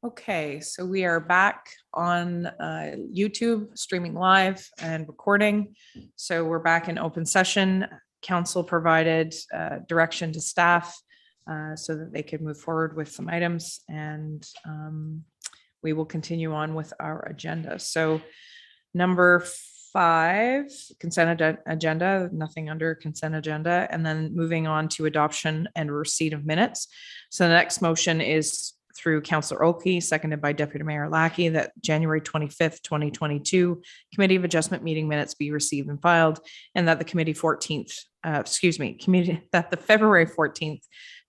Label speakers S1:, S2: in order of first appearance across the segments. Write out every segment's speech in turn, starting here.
S1: Okay, so we are back on YouTube, streaming live and recording. So we're back in open session. Council provided direction to staff so that they could move forward with some items, and we will continue on with our agenda. So number 5, consent agenda, nothing under consent agenda, and then moving on to adoption and receipt of minutes. So the next motion is through Councillor Oakey, seconded by Deputy Mayor Lackey, that January 25th, 2022 Committee of Adjustment meeting minutes be received and filed, and that the committee that the February 14th,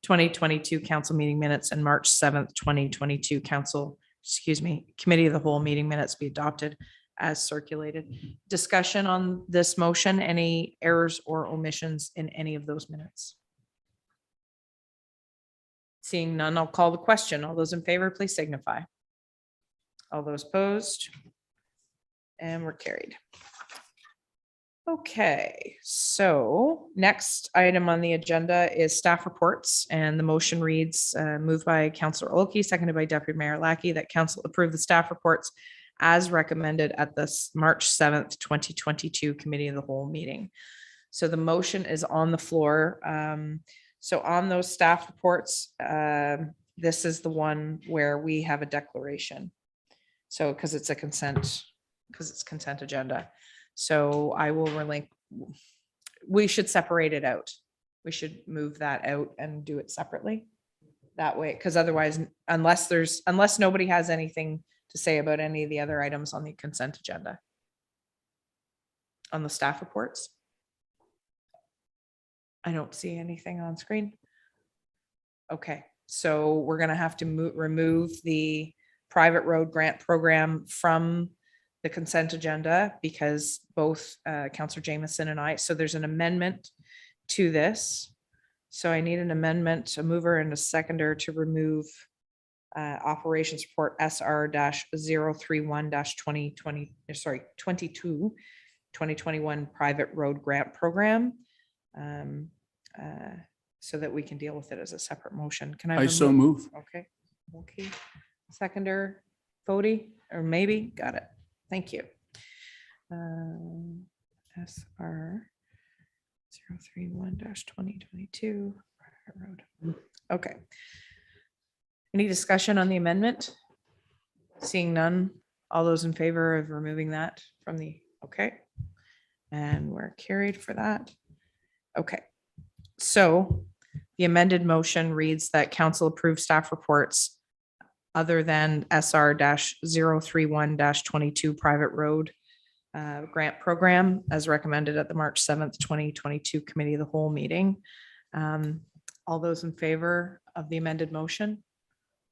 S1: 2022 council meeting minutes and March 7th, 2022 committee of the whole meeting minutes be adopted as circulated. Discussion on this motion, any errors or omissions in any of those minutes? Seeing none, I'll call the question. All those in favor, please signify. All those opposed? And we're carried. Okay, so next item on the agenda is staff reports, and the motion reads, moved by Councillor Oakey, seconded by Deputy Mayor Lackey, that council approve the staff reports as recommended at this March 7th, 2022 Committee of the Whole meeting. So the motion is on the floor. So on those staff reports, this is the one where we have a declaration. So because it's consent agenda. So I will we should separate it out. We should move that out and do it separately that way, because otherwise, unless nobody has anything to say about any of the other items on the consent agenda. On the staff reports. I don't see anything on screen. Okay, so we're going to have to remove the private road grant program from the consent agenda because both Councillor Jameson and I, so there's an amendment to this. So I need an amendment, a mover and a seconder to remove operations report SR-031-2021 private road grant program. So that we can deal with it as a separate motion. Can I
S2: so move.
S1: Okay. Seconder, Fody, or maybe, got it. Thank you. SR-031-2022 private road. Okay. Any discussion on the amendment? Seeing none, all those in favor of removing that from the, okay. And we're carried for that. Okay. So the amended motion reads that council approves staff reports other than SR-031-22 private road grant program as recommended at the March 7th, 2022 Committee of the Whole meeting. All those in favor of the amended motion?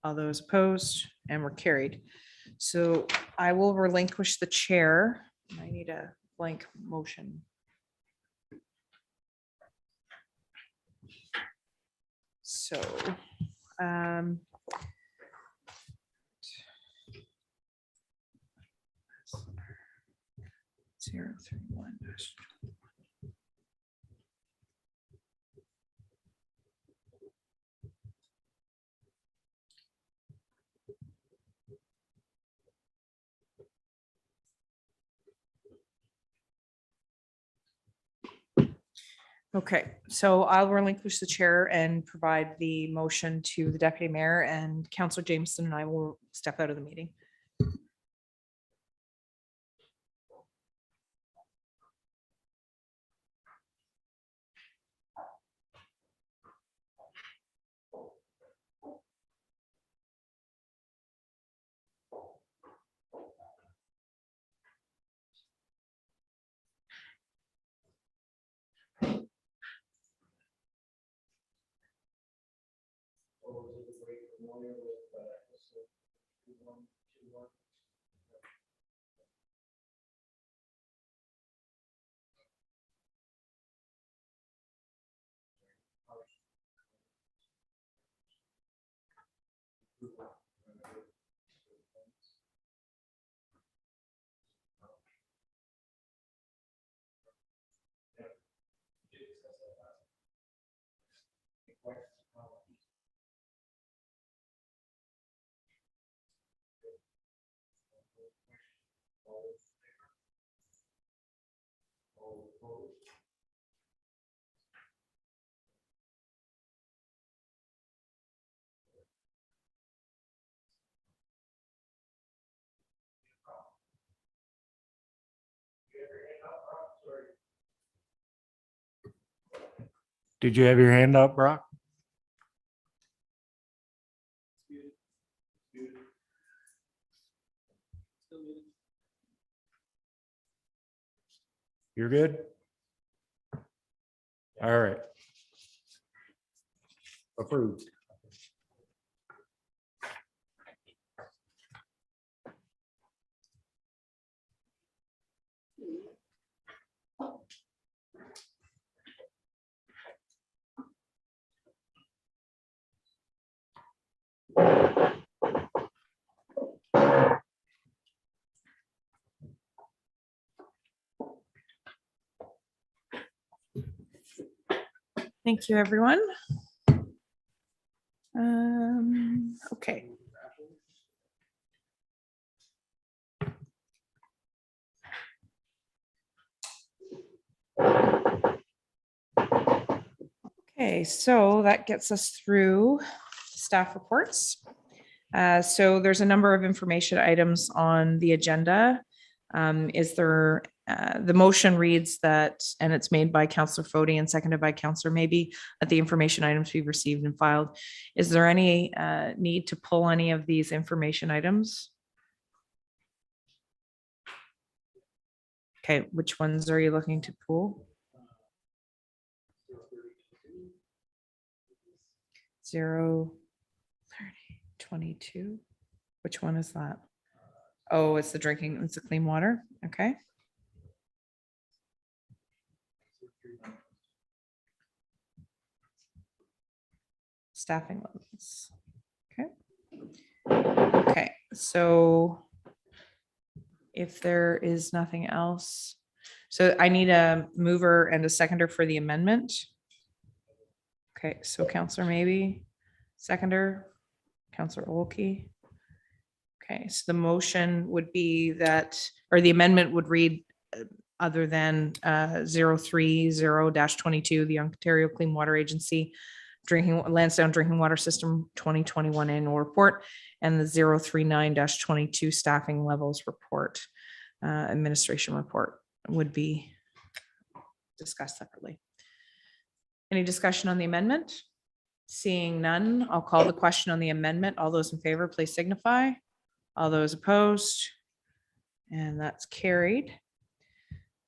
S1: All those opposed? And we're carried. So I will relinquish the chair. I need a blank motion. So, 031. Okay, so I'll relinquish the chair and provide the motion to the deputy mayor, and Councillor Jameson and I will step out of the meeting.
S2: Did you have your hand up, Brock? You're good? All right. Approved.
S1: Thank you, everyone. Okay. Okay, so that gets us through staff reports. So there's a number of information items on the agenda. Is there, the motion reads that, and it's made by Councillor Fody and seconded by Councillor Maybe, that the information items be received and filed. Is there any need to pull any of these information items? Okay, which ones are you looking to pull? 03022. Which one is that? Oh, it's the drinking, it's the clean water. Okay. Staffing levels. Okay. Okay, so if there is nothing else, so I need a mover and a seconder for the amendment. Okay, so Councillor Maybe, seconder, Councillor Olkey. Okay, so the motion would be that, or the amendment would read, other than 030-22, the Ontario Clean Water Agency Lansdowne Drinking Water System 2021 annual report, and the 039-22 staffing levels report, administration report would be discussed separately. Any discussion on the amendment? Seeing none, I'll call the question on the amendment. All those in favor, please signify. All those opposed? And that's carried.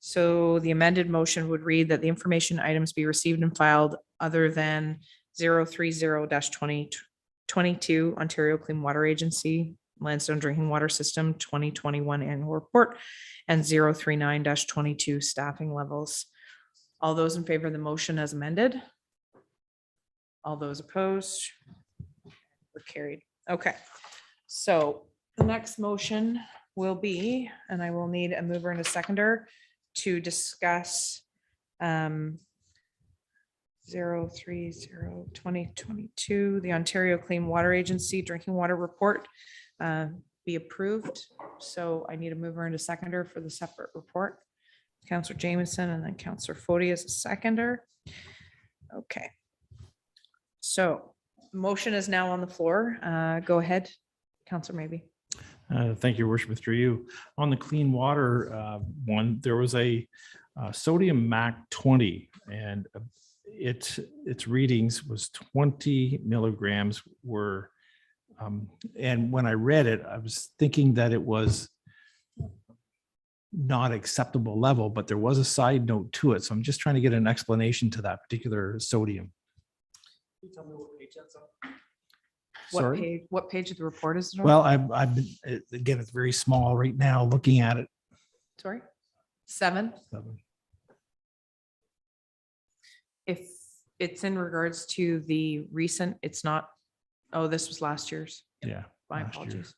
S1: So the amended motion would read that the information items be received and filed other than 030-2022 Ontario Clean Water Agency Lansdowne Drinking Water System 2021 annual report and 039-22 staffing levels. All those in favor of the motion as amended? All those opposed? We're carried. Okay, so the next motion will be, and I will need a mover and a seconder to discuss 030-2022, the Ontario Clean Water Agency Drinking Water Report be approved. So I need a mover and a seconder for the separate report. Councillor Jameson and then Councillor Fody as a seconder. Okay. So motion is now on the floor. Go ahead, Councillor Maybe.
S2: Thank you, Worship, through you. On the clean water one, there was a sodium MAC 20, and its readings was 20 milligrams were, and when I read it, I was thinking that it was not acceptable level, but there was a side note to it. So I'm just trying to get an explanation to that particular sodium.
S3: Can you tell me what page that's on?
S1: What page of the report is it on?
S2: Well, I've been, again, it's very small right now, looking at it.
S1: Sorry, 7. If it's in regards to the recent, it's not, oh, this was last year's.
S2: Yeah.
S1: My
S2: last year.
S1: apologies.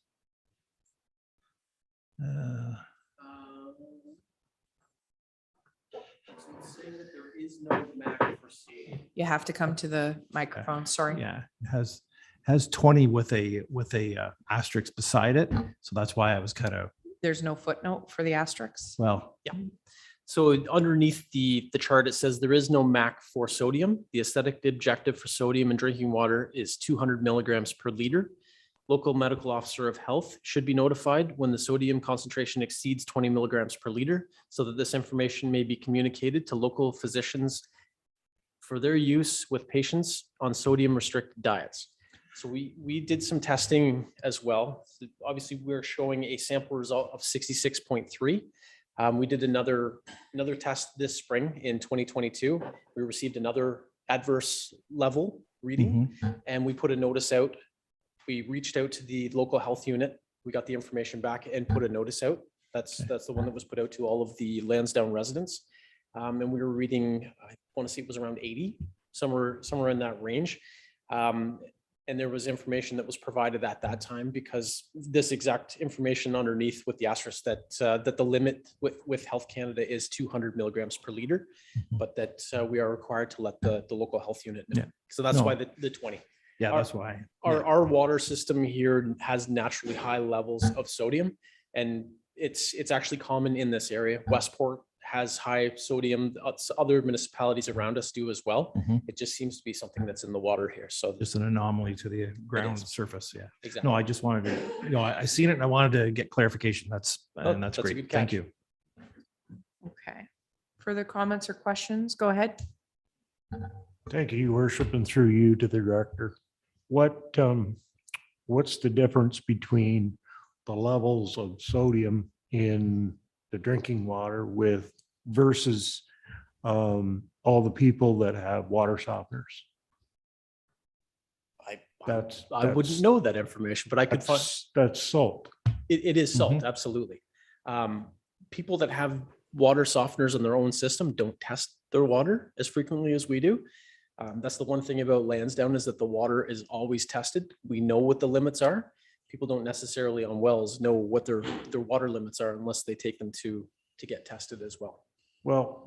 S3: It's saying that there is no MAC for C.
S1: You have to come to the microphone, sorry.
S2: Yeah, it has 20 with a asterisk beside it. So that's why I was kind of
S1: there's no footnote for the asterisks?
S2: Well,
S3: So underneath the chart, it says there is no MAC for sodium. The aesthetic objective for sodium in drinking water is 200 milligrams per liter. Local medical officer of health should be notified when the sodium concentration exceeds 20 milligrams per liter, so that this information may be communicated to local physicians for their use with patients on sodium restricted diets. So we did some testing as well. Obviously, we're showing a sample result of 66.3. We did another test this spring in 2022. We received another adverse level reading, and we put a notice out. We reached out to the local health unit. We got the information back and put a notice out. That's the one that was put out to all of the Lansdowne residents. And we were reading, I want to say it was around 80, somewhere in that range. And there was information that was provided at that time, because this exact information underneath with the asterisk that the limit with Health Canada is 200 milligrams per liter, but that we are required to let the local health unit know.
S2: Yeah.
S3: So that's
S2: No.
S3: why the 20.
S2: yeah, that's why.
S3: Our water system here has naturally high levels of sodium, and it's actually common in this area. Westport has high sodium. Other municipalities around us do as well.
S2: Mhm.
S3: It just seems to be something that's in the water here. So
S2: Just an anomaly to the ground surface. Yeah.
S3: exactly.
S2: No, I just wanted to, I seen it and I wanted to get clarification. That's
S3: Oh,
S2: and that's
S3: that's a
S2: great.
S3: good
S2: Thank
S3: catch.
S2: you.
S1: Okay. Further comments or questions? Go ahead.
S4: Thank you, your worship, and through you to the director. What's the difference between the levels of sodium in the drinking water versus all the people that have water softeners?
S3: I wouldn't know that information, but I could find,
S4: That's salt.
S3: it is salt,
S2: Mhm.
S3: absolutely. People that have water softeners in their own system don't test their water as frequently as we do. That's the one thing about Lansdowne, is that the water is always tested. We know what the limits are. People don't necessarily on wells know what their water limits are unless they take them to get tested as well.
S4: Well,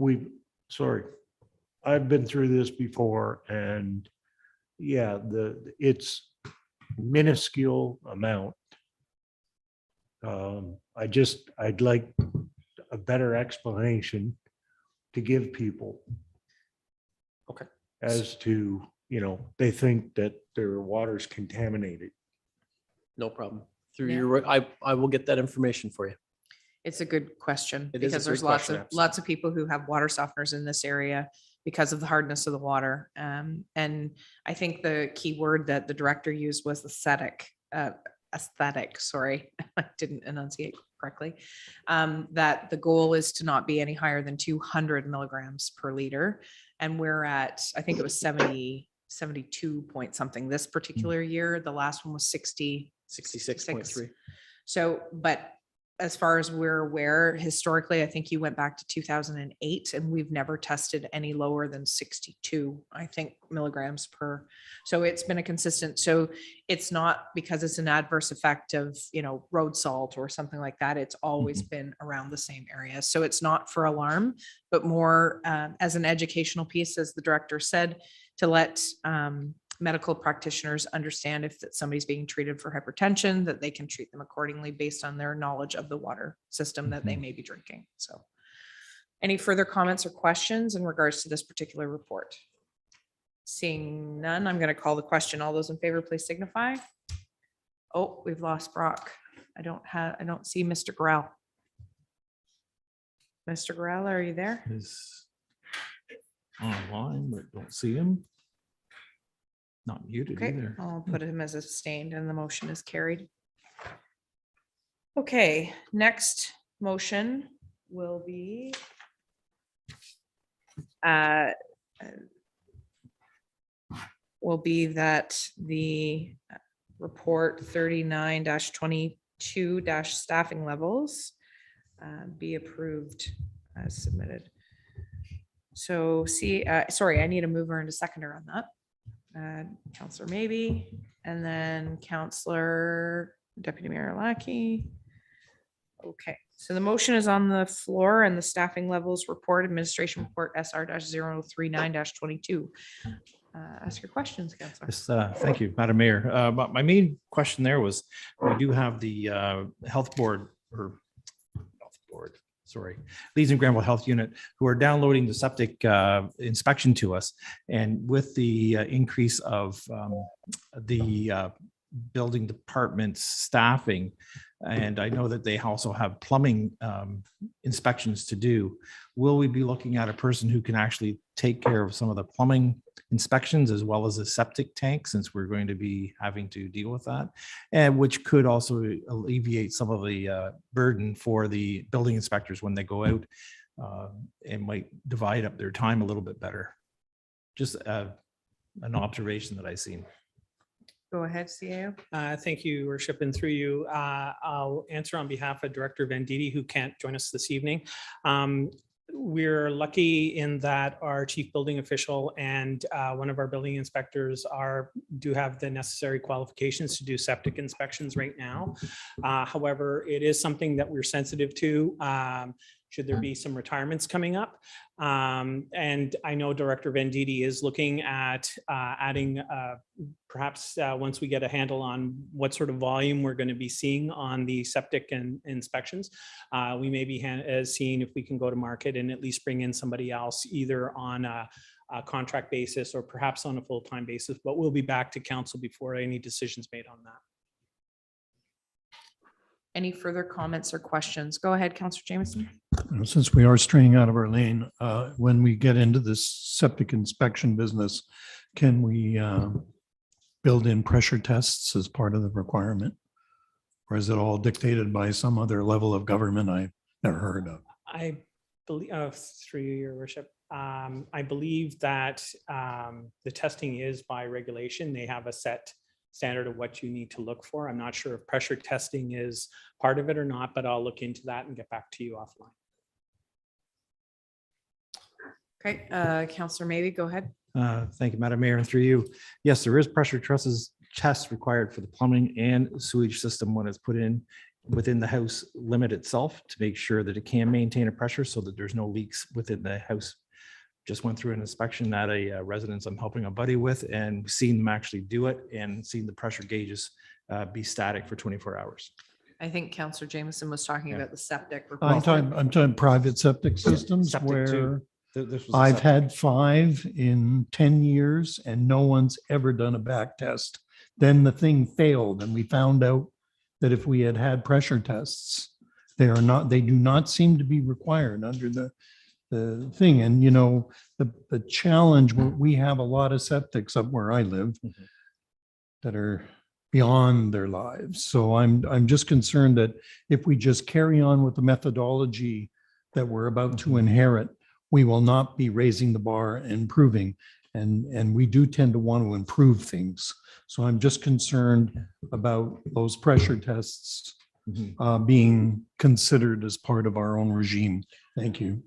S4: I've been through this before, and yeah, it's minuscule amount. I'd like a better explanation to give people.
S3: Okay.
S4: As to, they think that their water's contaminated.
S3: No problem. Through
S1: Yeah.
S3: your, I will get that information for you.
S1: It's a good question,
S3: It is a
S1: because
S3: good
S1: there's lots
S3: question,
S1: of, lots of people who have water softeners in this area because of the hardness of the water. And I think the key word that the director used was aesthetic, sorry, I didn't enunciate correctly. That the goal is to not be any higher than 200 milligrams per liter. And we're at, I think it was 72 point something this particular year. The last one was 60.
S3: 66.3.
S1: So, but as far as we're aware, historically, I think you went back to 2008, and we've never tested any lower than 62, I think, milligrams per. So it's been a consistent, so it's not because it's an adverse effect of, road salt or something like that. It's always been around the same area. So it's not for alarm, but more as an educational piece, as the director said, to let medical practitioners understand if that somebody's being treated for hypertension, that they can treat them accordingly based on their knowledge of the water system that they may be drinking. So any further comments or questions in regards to this particular report? Seeing none, I'm going to call the question. All those in favor, please signify. Oh, we've lost Brock. I don't see Mr. Grell. Mr. Grell, are you there?
S2: Is online, but don't see him. Not muted
S1: Okay,
S2: either.
S1: I'll put him as abstained and the motion is carried. Okay, next motion will be that the report 39-22 staffing levels be approved as submitted. So sorry, I need a mover and a seconder on that. Counselor Maybe, and then Counselor Deputy Mayor Lackey. Okay, so the motion is on the floor, and the staffing levels report, administration report SR-039-22. Ask your questions, Counselor.
S2: Yes, thank you, Madam Mayor. But my main question there was, we do have the health board or Leeds and Granville Health Unit, who are downloading the septic inspection to us. And with the increase of the building department's staffing, and I know that they also have plumbing inspections to do, will we be looking at a person who can actually take care of some of the plumbing inspections as well as the septic tank, since we're going to be having to deal with that, and which could also alleviate some of the burden for the building inspectors when they go out, and might divide up their time a little bit better. Just an observation that I've seen.
S1: Go ahead, CAO.
S5: Thank you, Worship, and through you, I'll answer on behalf of Director Venditti, who can't join us this evening. We're lucky in that our chief building official and one of our building inspectors do have the necessary qualifications to do septic inspections right now. However, it is something that we're sensitive to. Should there be some retirements coming up? And I know Director Venditti is looking at adding perhaps once we get a handle on what sort of volume we're going to be seeing on the septic and inspections, we may be seeing if we can go to market and at least bring in somebody else either on a contract basis or perhaps on a full-time basis, but we'll be back to council before any decisions made on that.
S1: Any further comments or questions? Go ahead, Councillor Jameson.
S4: Since we are straying out of our lane, when we get into this septic inspection business, can we build in pressure tests as part of the requirement? Or is it all dictated by some other level of government I've never heard of?
S5: I believe, through you, Your Worship, I believe that the testing is by regulation. They have a set standard of what you need to look for. I'm not sure if pressure testing is part of it or not, but I'll look into that and get back to you offline.
S1: Okay, Councillor Maybe, go ahead.
S2: Thank you, Madam Mayor, and through you. Yes, there is pressure tests required for the plumbing and sewage system when it's put in within the house limit itself to make sure that it can maintain a pressure so that there's no leaks within the house. Just went through an inspection at a residence I'm helping a buddy with and seen them actually do it and seen the pressure gauges be static for 24 hours.
S1: I think Councillor Jameson was talking
S2: Yeah.
S1: about the septic.
S4: I'm talking private septic systems
S2: Septic
S4: where
S2: too. This was a
S4: I've
S2: septic.
S4: had 5 in 10 years and no one's ever done a back test. Then the thing failed and we found out that if we had had pressure tests, they do not seem to be required under the thing. And, you know, the challenge, we have a lot of septics up where I live that are beyond their lives. So I'm just concerned that if we just carry on with the methodology that we're about to inherit, we will not be raising the bar and improving. And we do tend to want to improve things. So I'm just concerned about those pressure tests being considered as part of our own regime. Thank you.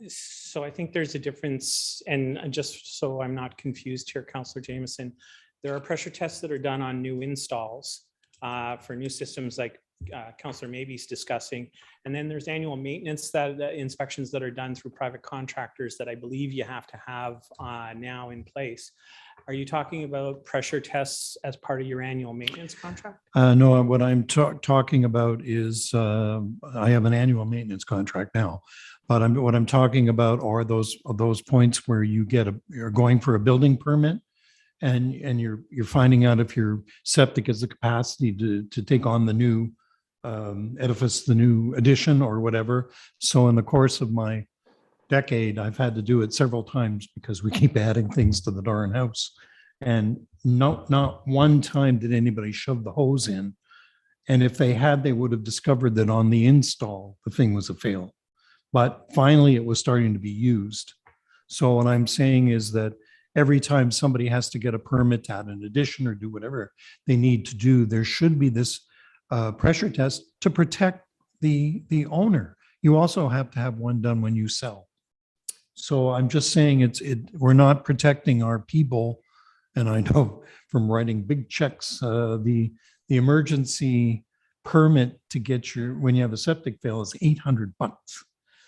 S5: So I think there's a difference, and just so I'm not confused here, Councillor Jameson, there are pressure tests that are done on new installs for new systems like Councillor Maybe's discussing. And then there's annual maintenance inspections that are done through private contractors that I believe you have to have now in place. Are you talking about pressure tests as part of your annual maintenance contract?
S4: No, what I'm talking about is I have an annual maintenance contract now, but what I'm talking about are those points where you're going for a building permit and you're finding out if your septic has the capacity to take on the new edifice, the new addition or whatever. So in the course of my decade, I've had to do it several times because we keep adding things to the darn house. And not one time did anybody shove the hose in. And if they had, they would have discovered that on the install, the thing was a fail. But finally, it was starting to be used. So what I'm saying is that every time somebody has to get a permit to add an addition or do whatever they need to do, there should be this pressure test to protect the owner. You also have to have one done when you sell. So I'm just saying we're not protecting our people. And I know from writing big checks, the emergency permit to get when you have a septic fail is $800.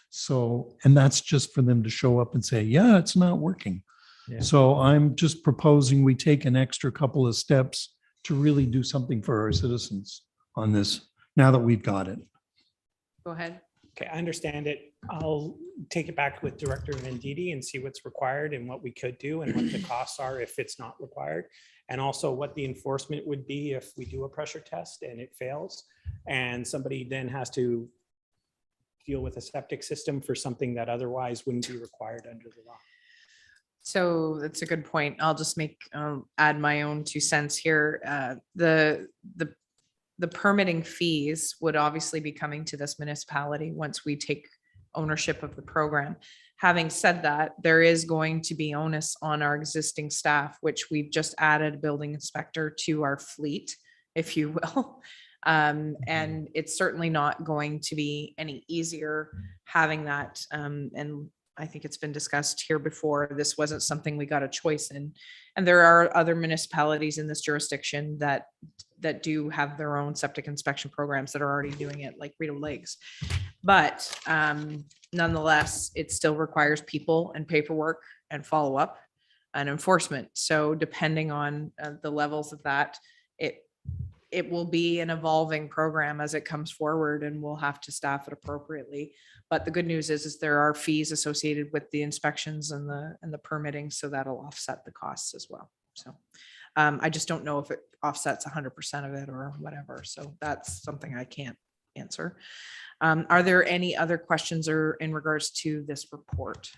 S4: So, and that's just for them to show up and say, yeah, it's not working.
S2: Yeah.
S4: So I'm just proposing we take an extra couple of steps to really do something for our citizens on this now that we've got it.
S1: Go ahead.
S5: Okay, I understand it. I'll take it back with Director Venditti and see what's required and what we could do and what the costs are if it's not required. And also what the enforcement would be if we do a pressure test and it fails. And somebody then has to deal with a septic system for something that otherwise wouldn't be required under the law.
S1: So that's a good point. I'll just add my own 2 cents here. The permitting fees would obviously be coming to this municipality once we take ownership of the program. Having said that, there is going to be onus on our existing staff, which we've just added a building inspector to our fleet, if you will. And it's certainly not going to be any easier having that. And I think it's been discussed here before. This wasn't something we got a choice in. And there are other municipalities in this jurisdiction that do have their own septic inspection programs that are already doing it, like Rideau Lakes. But nonetheless, it still requires people and paperwork and follow-up and enforcement. So depending on the levels of that, it will be an evolving program as it comes forward, and we'll have to staff it appropriately. But the good news is there are fees associated with the inspections and the permitting, so that'll offset the costs as well. So I just don't know if it offsets 100% of it or whatever. So that's something I can't answer. Are there any other questions or in regards to this report?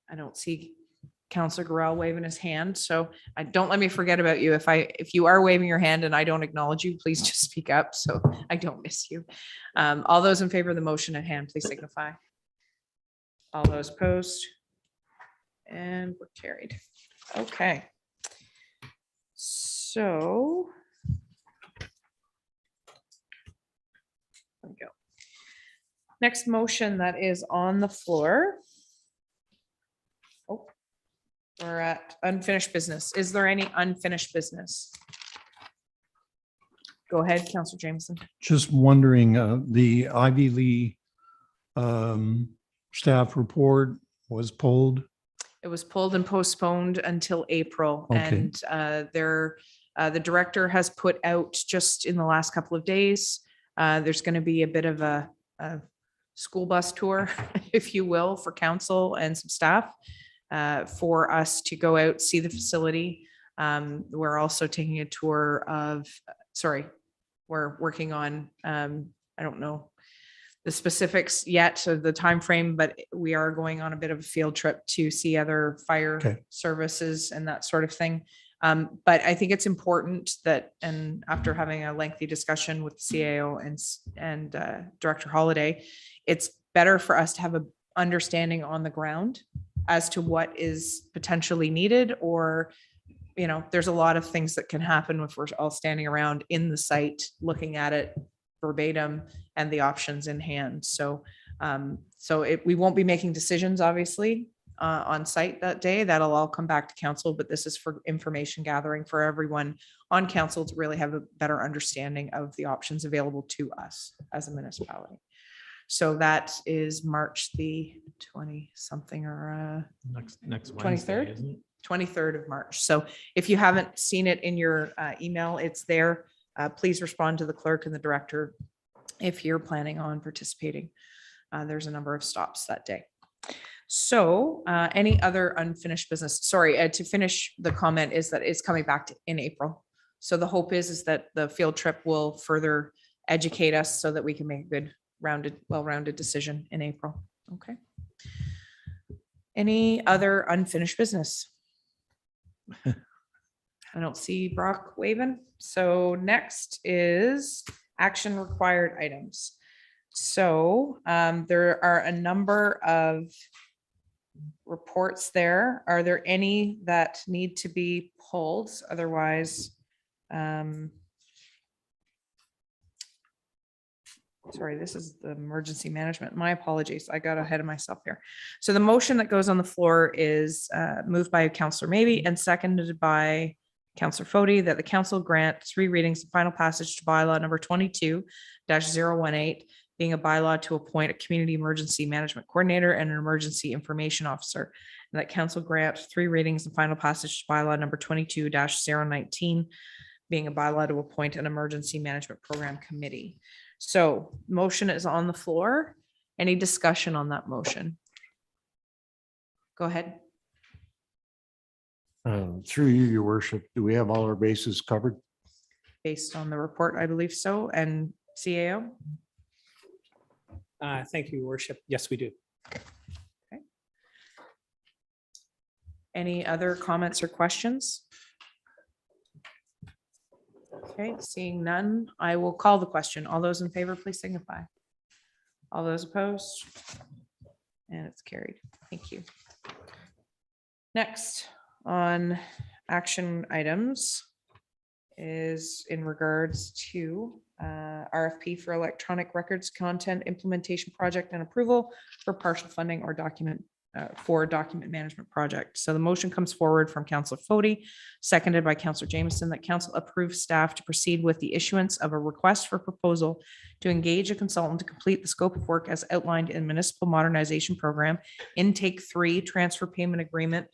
S1: I don't see Councillor Gorell waving his hand, so don't let me forget about you. If you are waving your hand and I don't acknowledge you, please just speak up so I don't miss you. All those in favor of the motion at hand, please signify. All those opposed? And we're carried. Okay. So there we go. Next motion that is on the floor. Oh, we're at unfinished business. Is there any unfinished business? Go ahead, Councillor Jameson.
S4: Just wondering, the Ivy Lee staff report was pulled.
S1: It was pulled and postponed until April.
S4: Okay.
S1: And the director has put out just in the last couple of days, there's going to be a bit of a school bus tour, if you will, for council and some staff for us to go out, see the facility. We're also taking a tour of, we're working on, I don't know the specifics yet of the time frame, but we are going on a bit of a field trip to see other fire
S4: Okay.
S1: services and that sort of thing. But I think it's important that, and after having a lengthy discussion with CAO and Director Holiday, it's better for us to have an understanding on the ground as to what is potentially needed, or, you know, there's a lot of things that can happen if we're all standing around in the site, looking at it verbatim and the options in hand. So, we won't be making decisions, obviously, on site that day. That'll all come back to council, but this is for information gathering for everyone on council to really have a better understanding of the options available to us as a municipality. So that is March the 20 something or
S2: Next
S1: 23rd?
S2: Wednesday, isn't it?
S1: 23rd of March. So if you haven't seen it in your email, it's there. Please respond to the clerk and the director if you're planning on participating. There's a number of stops that day. So any other unfinished business? Sorry, to finish the comment is that it's coming back in April. So the hope is that the field trip will further educate us so that we can make a good well-rounded decision in April. Okay. Any other unfinished business? I don't see Brock waving. So next is action required items. So there are a number of reports there. Are there any that need to be pulled? Otherwise, sorry, this is the emergency management. My apologies. I got ahead of myself here. So the motion that goes on the floor is moved by Councillor Maybe and seconded by Councillor Foti that the council grant 3 readings and final passage to bylaw number 22-018, being a bylaw to appoint a community emergency management coordinator and an emergency information officer. And that council grant 3 readings and final passage to bylaw number 22-019, being a bylaw to appoint an emergency management program committee. So motion is on the floor. Any discussion on that motion? Go ahead.
S4: Through you, your worship, do we have all our bases covered?
S1: Based on the report, I believe so, and CAO?
S5: Thank you, Your Worship. Yes, we do.
S1: Any other comments or questions? Okay, seeing none, I will call the question. All those in favor, please signify. All those opposed? And it's carried. Thank you. Next on action items is in regards to RFP for electronic records content implementation project and approval for partial funding or document management project. So the motion comes forward from Councillor Foti, seconded by Councillor Jameson, that council approves staff to proceed with the issuance of a request for proposal to engage a consultant to complete the scope of work as outlined in municipal modernization program intake 3 transfer payment agreement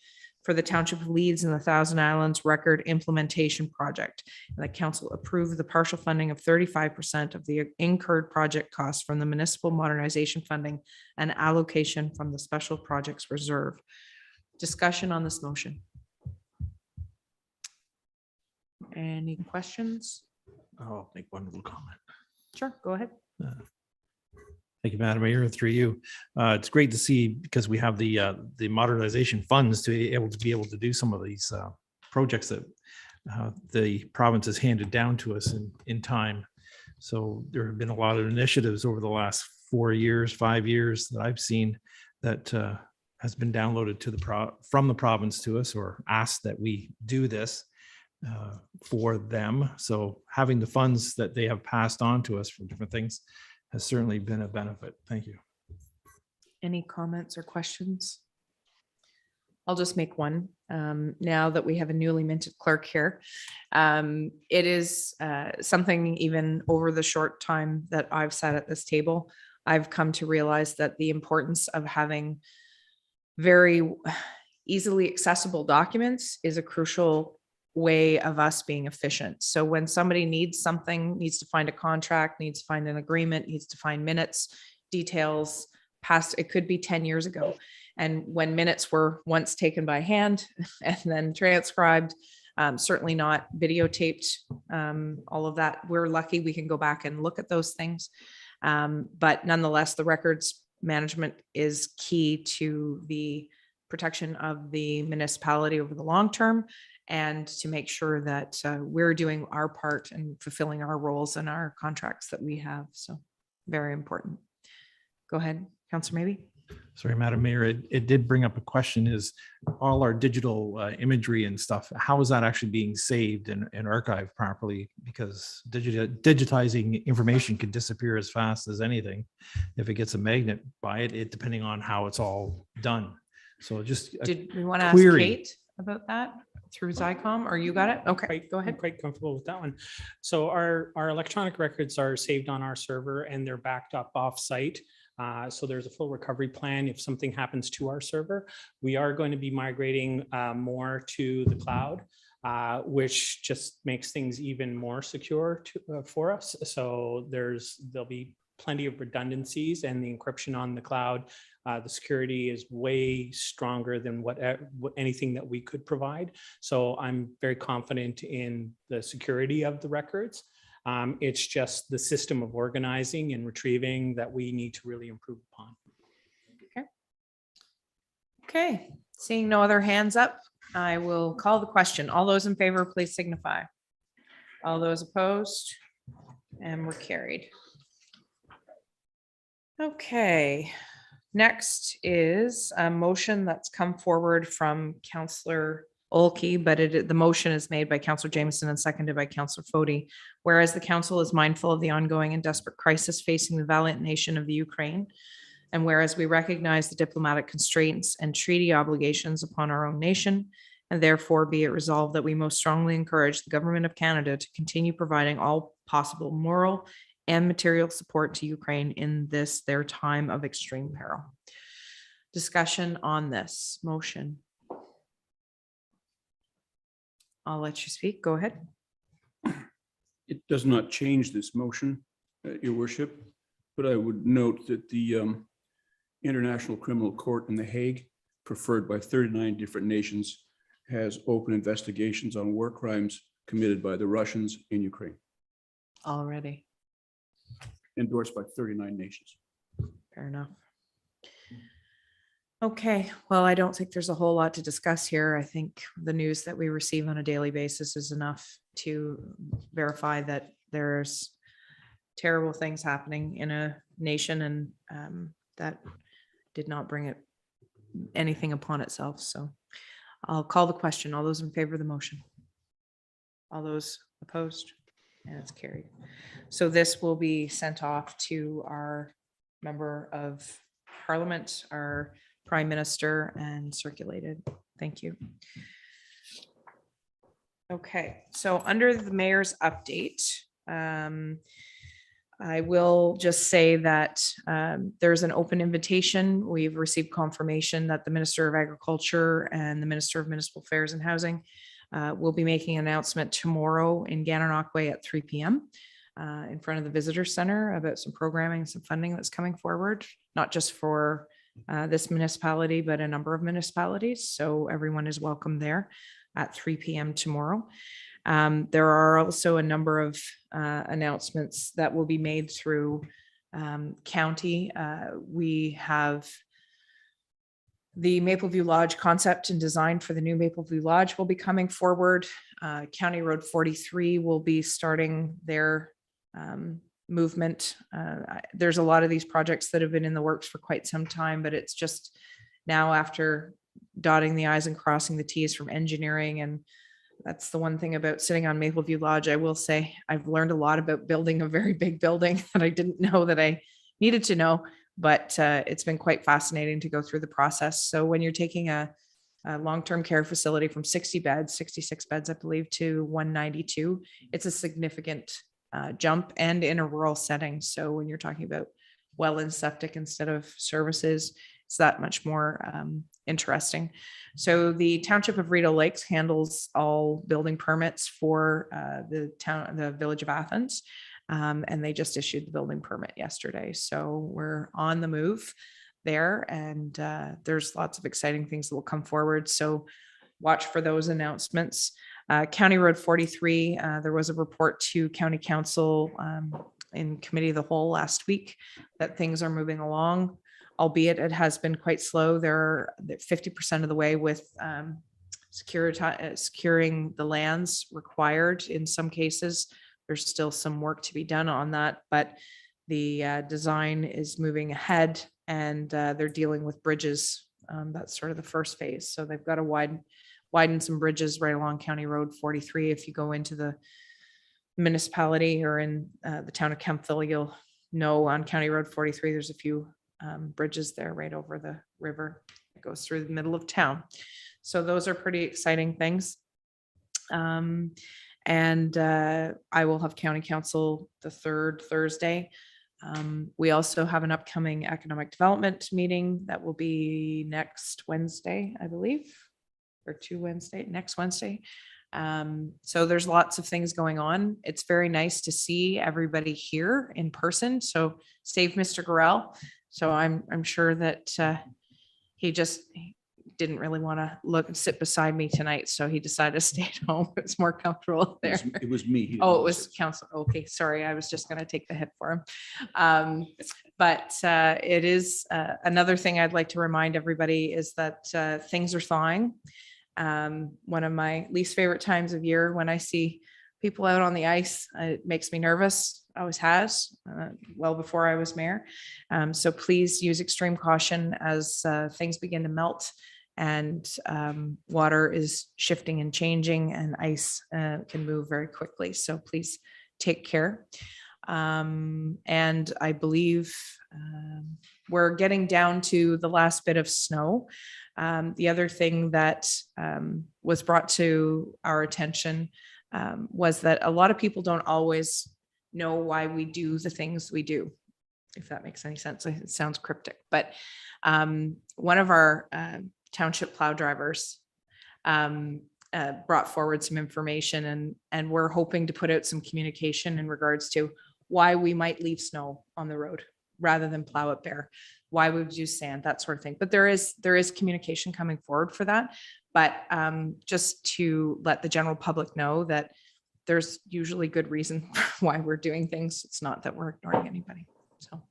S1: for the Township of Leeds and the Thousand Islands Record Implementation Project. And the council approved the partial funding of 35% of the incurred project costs from the municipal modernization funding and allocation from the Special Projects Reserve. Discussion on this motion. Any questions?
S2: I'll make one little comment.
S1: Sure, go ahead.
S2: Thank you, Madam Mayor, through you. It's great to see because we have the modernization funds to be able to do some of these projects that the province has handed down to us in time. So there have been a lot of initiatives over the last 4 years, 5 years that I've seen that has been downloaded to from the province to us, or asked that we do this for them. So having the funds that they have passed on to us for different things has certainly been a benefit. Thank you.
S1: Any comments or questions? I'll just make one. Now that we have a newly minted clerk here, it is something even over the short time that I've sat at this table, I've come to realize that the importance of having very easily accessible documents is a crucial way of us being efficient. So when somebody needs something, needs to find a contract, needs to find an agreement, needs to find minutes, details past, it could be 10 years ago. And when minutes were once taken by hand and then transcribed, certainly not videotaped, all of that, we're lucky we can go back and look at those things. But nonetheless, the records management is key to the protection of the municipality over the long term, and to make sure that we're doing our part and fulfilling our roles and our contracts that we have. So very important. Go ahead, Councillor Maybe.
S2: Sorry, Madam Mayor, it did bring up a question: is all our digital imagery and stuff, how is that actually being saved and archived properly? Because digitizing information can disappear as fast as anything if it gets a magnet by it, depending on how it's all done. So just
S1: Did we want to ask
S2: query.
S1: Kate about that through Zycom, or you got it? Okay, go
S5: I'm
S1: ahead.
S5: quite comfortable with that one. So our electronic records are saved on our server and they're backed up off-site. So there's a full recovery plan if something happens to our server. We are going to be migrating more to the cloud, which just makes things even more secure for us. So there'll be plenty of redundancies, and the encryption on the cloud, the security is way stronger than what anything that we could provide. So I'm very confident in the security of the records. It's just the system of organizing and retrieving that we need to really improve upon.
S1: Okay, seeing no other hands up, I will call the question. All those in favor, please signify. All those opposed? And we're carried. Okay, next is a motion that's come forward from Councillor Olkey, but the motion is made by Councillor Jameson and seconded by Councillor Foti. Whereas the council is mindful of the ongoing and desperate crisis facing the valiant nation of the Ukraine, and whereas we recognize the diplomatic constraints and treaty obligations upon our own nation, and therefore be it resolved that we most strongly encourage the government of Canada to continue providing all possible moral and material support to Ukraine in this, their time of extreme peril. Discussion on this motion. I'll let you speak. Go ahead.
S6: It does not change this motion. Your worship, but I would note that the International Criminal Court in The Hague, preferred by 39 different nations, has open investigations on war crimes committed by the Russians in Ukraine,
S1: Already.
S6: endorsed by 39 nations.
S1: Fair enough. Okay, well, I don't think there's a whole lot to discuss here. I think the news that we receive on a daily basis is enough to verify that there's terrible things happening in a nation, and that did not bring it anything upon itself. So I'll call the question. All those in favor of the motion? All those opposed? And it's carried. So this will be sent off to our member of parliament, our prime minister, and circulated. Thank you. Okay, so under the mayor's update, I will just say that there's an open invitation. We've received confirmation that the Minister of Agriculture and the Minister of Municipal Affairs and Housing will be making an announcement tomorrow in Gananoque at 3 p.m. In front of the Visitor Center about some programming, some funding that's coming forward, not just for this municipality, but a number of municipalities. So everyone is welcome there at 3 p.m. tomorrow. There are also a number of announcements that will be made through county. We have the Mapleview Lodge concept and design for the new Mapleview Lodge will be coming forward. County Road 43 will be starting their movement. There's a lot of these projects that have been in the works for quite some time, but it's just now after dotting the i's and crossing the t's from engineering. And that's the one thing about sitting on Mapleview Lodge. I will say I've learned a lot about building a very big building that I didn't know that I needed to know, but it's been quite fascinating to go through the process. So when you're taking a long-term care facility from 60 beds, 66 beds, I believe, to 192, it's a significant jump, and in a rural setting. So when you're talking about well and septic instead of services, it's that much more interesting. So the Township of Rideau Lakes handles all building permits for the Village of Athens. And they just issued the building permit yesterday. So we're on the move there, and there's lots of exciting things that will come forward. So watch for those announcements. County Road 43, there was a report to County Council in Committee of the Whole last week that things are moving along, albeit it has been quite slow. They're 50% of the way with securing the lands required. In some cases, there's still some work to be done on that, but the design is moving ahead, and they're dealing with bridges. That's sort of the first phase. So they've got to widen some bridges right along County Road 43. If you go into the municipality or in the town of Kemptville, you'll know on County Road 43, there's a few bridges there right over the river. It goes through the middle of town. So those are pretty exciting things. And I will have County Council the third Thursday. We also have an upcoming economic development meeting that will be next Wednesday, I believe, or next Wednesday. So there's lots of things going on. It's very nice to see everybody here in person. So save Mr. Gorell. So I'm sure that he didn't really want to sit beside me tonight. So he decided to stay at home. It's more comfortable there.
S6: It was me. He didn't
S1: Oh, it
S6: notice
S1: was council. Okay, sorry. I was just going to take the hit for him. But it is another thing I'd like to remind everybody is that things are thawing. One of my least favorite times of year when I see people out on the ice, it makes me nervous. Always has, well before I was mayor. So please use extreme caution as things begin to melt, and water is shifting and changing, and ice can move very quickly. So please take care. And I believe we're getting down to the last bit of snow. The other thing that was brought to our attention was that a lot of people don't always know why we do the things we do, if that makes any sense. It sounds cryptic, but one of our township plow drivers brought forward some information, and we're hoping to put out some communication in regards to why we might leave snow on the road rather than plow it bare. Why we would use sand, that sort of thing. But there is communication coming forward for that. But just to let the general public know that there's usually good reason why we're doing things. It's not that we're ignoring anybody. So,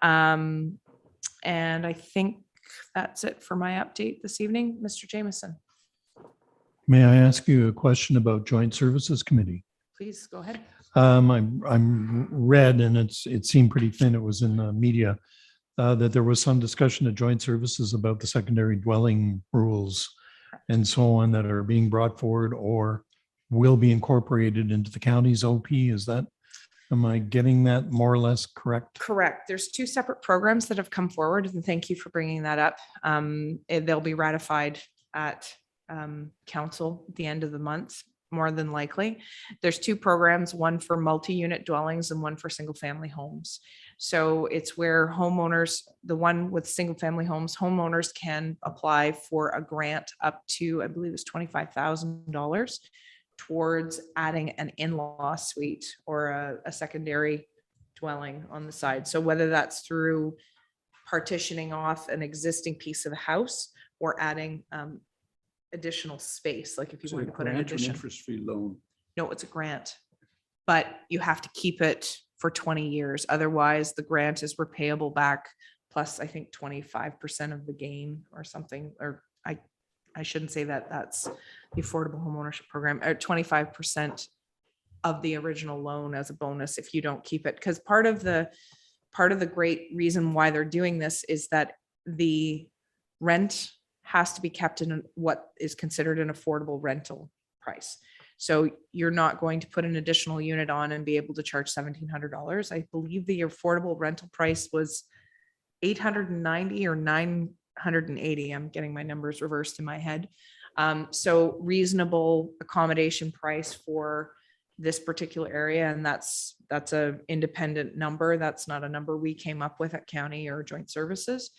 S1: and I think that's it for my update this evening, Mr. Jameson.
S7: May I ask you a question about Joint Services Committee?
S1: Please go ahead.
S7: I'm read, and it seemed pretty thin. It was in the media that there was some discussion at Joint Services about the secondary dwelling rules and so on that are being brought forward or will be incorporated into the county's OP. Am I getting that more or less correct?
S1: Correct. There's two separate programs that have come forward, and thank you for bringing that up. They'll be ratified at council at the end of the month, more than likely. There's two programs, one for multi-unit dwellings and one for single-family homes. So it's where homeowners, the one with single-family homes, homeowners can apply for a grant up to, I believe it's $25,000 towards adding an in-law suite or a secondary dwelling on the side. So whether that's through partitioning off an existing piece of the house or adding additional space, like if you
S6: Is it a
S1: wanted to put an
S6: grant or an
S1: addition.
S6: interest-free loan?
S1: No, it's a grant, but you have to keep it for 20 years. Otherwise, the grant is repayable back plus I think 25% of the gain or something, or I shouldn't say that, that's the Affordable Homeownership Program, or 25% of the original loan as a bonus if you don't keep it. Because part of the great reason why they're doing this is that the rent has to be kept in what is considered an affordable rental price. So you're not going to put an additional unit on and be able to charge $1,700. I believe the affordable rental price was $890 or $980. I'm getting my numbers reversed in my head. So reasonable accommodation price for this particular area. And that's a independent number. That's not a number we came up with at county or joint services.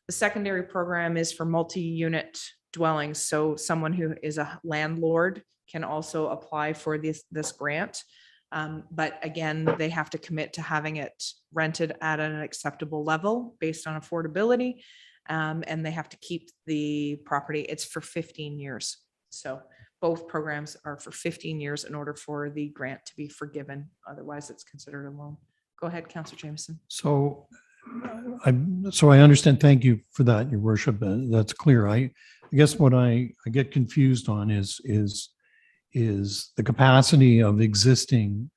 S1: The secondary program is for multi-unit dwellings. So someone who is a landlord can also apply for this grant. But again, they have to commit to having it rented at an acceptable level based on affordability. And they have to keep the property. It's for 15 years. So both programs are for 15 years in order for the grant to be forgiven. Otherwise, it's considered a loan. Go ahead, Councillor Jameson.
S7: So I understand. Thank you for that, Your Worship. That's clear. I guess what I get confused on is the capacity of existing,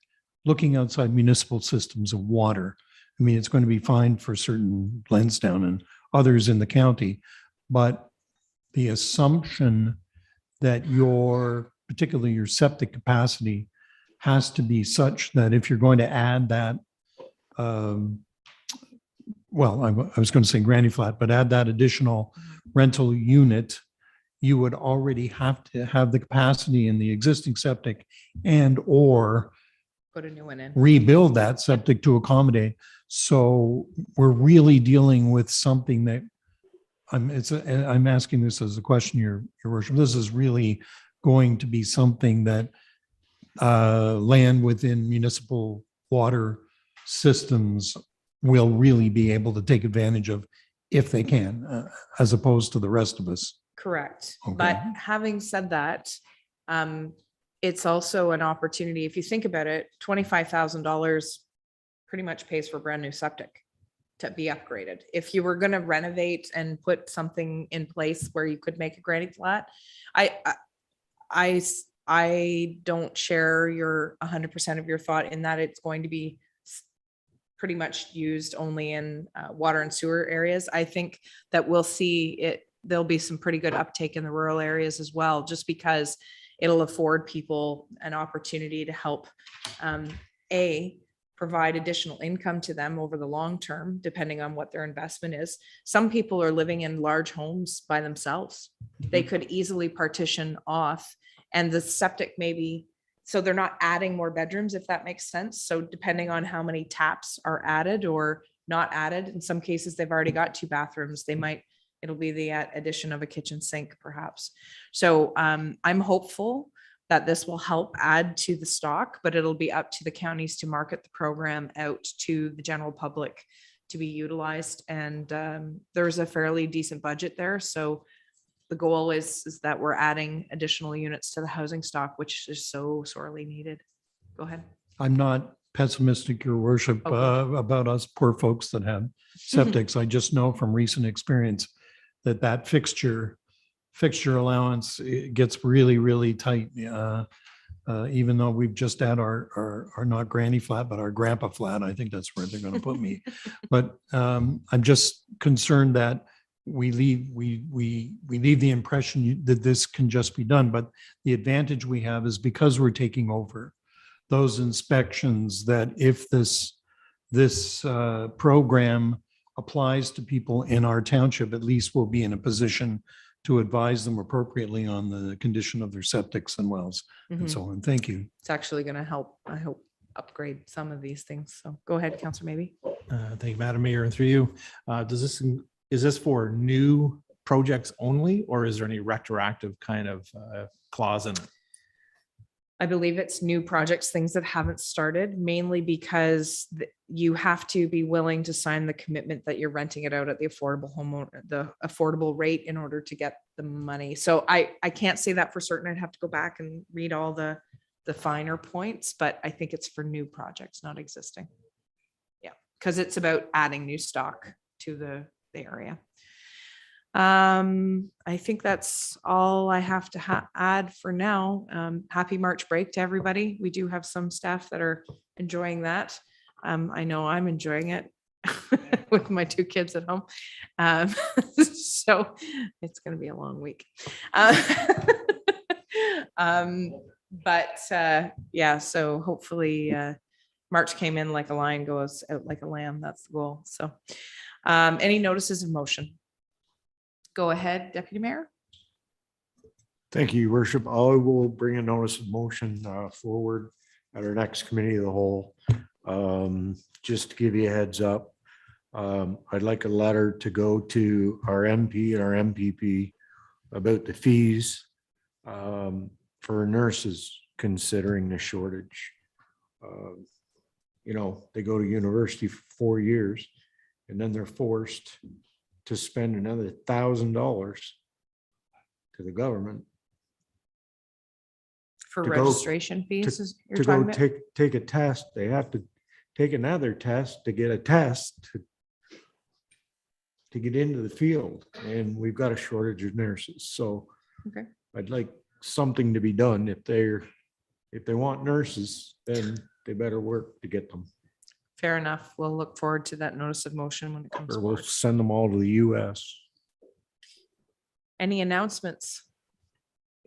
S7: looking outside municipal systems of water. I mean, it's going to be fine for certain Lansdowne and others in the county, but the assumption that particularly your septic capacity has to be such that if you're going to add that, well, I was going to say granny flat, but add that additional rental unit, you would already have to have the capacity in the existing septic or
S1: Put a new one in.
S7: rebuild that septic to accommodate. So we're really dealing with something that I'm asking this as a question, Your Worship. This is really going to be something that land within municipal water systems will really be able to take advantage of if they can, as opposed to the rest of us.
S1: Correct.
S7: Okay.
S1: But having said that, it's also an opportunity. If you think about it, $25,000 pretty much pays for a brand new septic to be upgraded. If you were going to renovate and put something in place where you could make a granny flat, I don't share your 100% of your thought in that it's going to be pretty much used only in water and sewer areas. I think that we'll see it. There'll be some pretty good uptake in the rural areas as well, just because it'll afford people an opportunity to help provide additional income to them over the long term, depending on what their investment is. Some people are living in large homes by themselves. They could easily partition off, and the septic maybe, so they're not adding more bedrooms, if that makes sense. So depending on how many taps are added or not added, in some cases, they've already got 2 bathrooms. It'll be the addition of a kitchen sink perhaps. So I'm hopeful, that this will help add to the stock, but it'll be up to the counties to market the program out to the general public to be utilized. And there's a fairly decent budget there. So the goal is that we're adding additional units to the housing stock, which is so sorely needed. Go ahead.
S7: I'm not pessimistic, your worship,
S1: Okay.
S7: about us poor folks that have septics. I just know from recent experience that that fixture allowance, it gets really, really tight. Even though we've just had our not granny flat, but our grandpa flat, I think that's where they're going to put me. But I'm just concerned that we leave the impression that this can just be done. But the advantage we have is because we're taking over those inspections, that if this program applies to people in our township, at least we'll be in a position to advise them appropriately on the condition of their septics and wells and
S1: Mhm.
S7: so on. Thank you.
S1: It's actually going to help, I hope, upgrade some of these things. So go ahead, Councillor Maybe.
S2: Thank you, Madam Mayor, and through you. Is this for new projects only, or is there any retroactive kind of clause in it?
S1: I believe it's new projects, things that haven't started, mainly because you have to be willing to sign the commitment that you're renting it out at the affordable rate in order to get the money. So I can't say that for certain. I'd have to go back and read all the finer points, but I think it's for new projects, not existing. Yeah, because it's about adding new stock to the area. I think that's all I have to add for now. Happy March break to everybody. We do have some staff that are enjoying that. I know I'm enjoying it with my 2 kids at home. So it's going to be a long week. Yeah, so hopefully March came in like a lion, goes out like a lamb. That's the goal. So any notices of motion? Go ahead, Deputy Mayor.
S4: Thank you, Your Worship. I will bring a notice of motion forward at our next committee of the whole. Just to give you a heads up, I'd like a letter to go to our MP and our MPP about the fees for nurses considering the shortage. They go to university for 4 years and then they're forced to spend another $1,000 to the government
S1: For
S4: To go-
S1: registration fees, is you're
S4: to go
S1: talking about?
S4: take a test. They have to take another test to get a test to get into the field. And we've got a shortage of nurses. So
S1: Okay.
S4: I'd like something to be done. If they want nurses, then they better work to get them.
S1: Fair enough. We'll look forward to that notice of motion when it comes
S4: Or we'll
S1: forward.
S4: send them all to the US.
S1: Any announcements?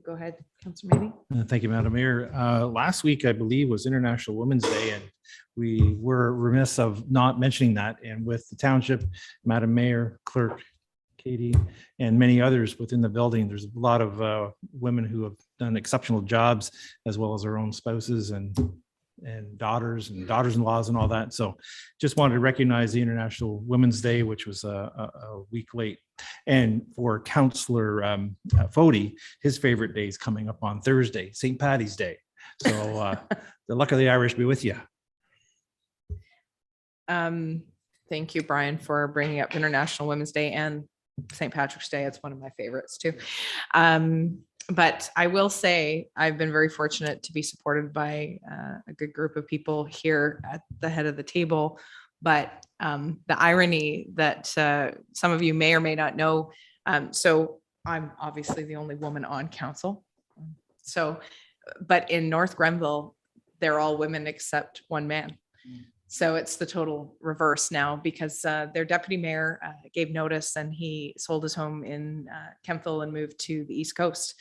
S1: Go ahead, Councillor Maybe.
S2: Thank you, Madam Mayor. Last week, I believe, was International Women's Day, and we were remiss of not mentioning that. And with the township, Madam Mayor, Clerk, Katie, and many others within the building, there's a lot of women who have done exceptional jobs, as well as their own spouses and daughters-in-laws and all that. So just wanted to recognize the International Women's Day, which was a week late. And for Councillor Fody, his favorite day is coming up on Thursday, St. Patty's Day. So the luck of the Irish be with you.
S1: Thank you, Brian, for bringing up International Women's Day and St. Patrick's Day. It's one of my favorites too. But I will say I've been very fortunate to be supported by a good group of people here at the head of the table. But the irony that some of you may or may not know, so I'm obviously the only woman on council. So, but in North Grenville, they're all women except one man. So it's the total reverse now because their deputy mayor gave notice and he sold his home in Kemptville and moved to the East Coast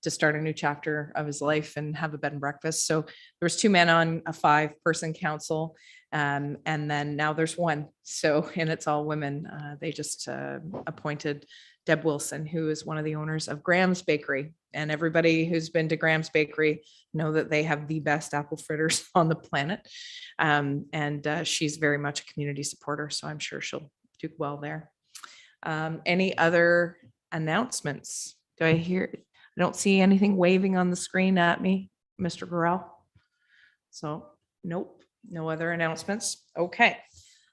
S1: to start a new chapter of his life and have a bed and breakfast. So there was 2 men on a 5-person council. And then now there's 1. So, and it's all women. They just appointed Deb Wilson, who is one of the owners of Graham's Bakery. And everybody who's been to Graham's Bakery know that they have the best apple fritters on the planet. And she's very much a community supporter. So I'm sure she'll do well there. Any other announcements? Do I hear? I don't see anything waving on the screen at me, Mr. Burrell. So, nope, no other announcements. Okay.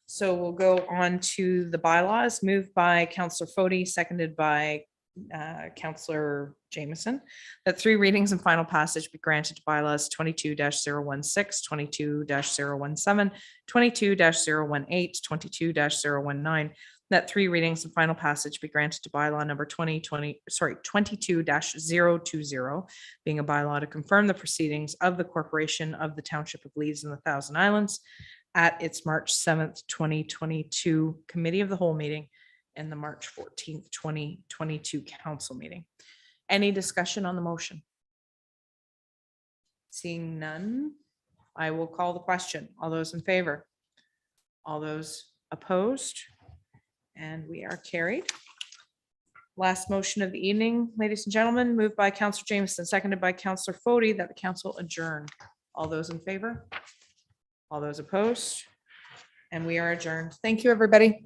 S1: So we'll go on to the bylaws, moved by Counselor Fode, seconded by Counselor Jameson, that 3 readings and final passage be granted to bylaws 22-016, 22-017, 22-018, 22-019, that 3 readings and final passage be granted to bylaw number 22-020, being a bylaw to confirm the proceedings of the Corporation of the Township of Leeds and the Thousand Islands at its March 7th, 2022 Committee of the Whole meeting and the March 14th, 2022 council meeting. Any discussion on the motion? Seeing none, I will call the question. All those in favor? All those opposed? And we are carried. Last motion of the evening, ladies and gentlemen, moved by Counselor Jameson, seconded by Counselor Fode, that the council adjourn. All those in favor? All those opposed? And we are adjourned. Thank you, everybody.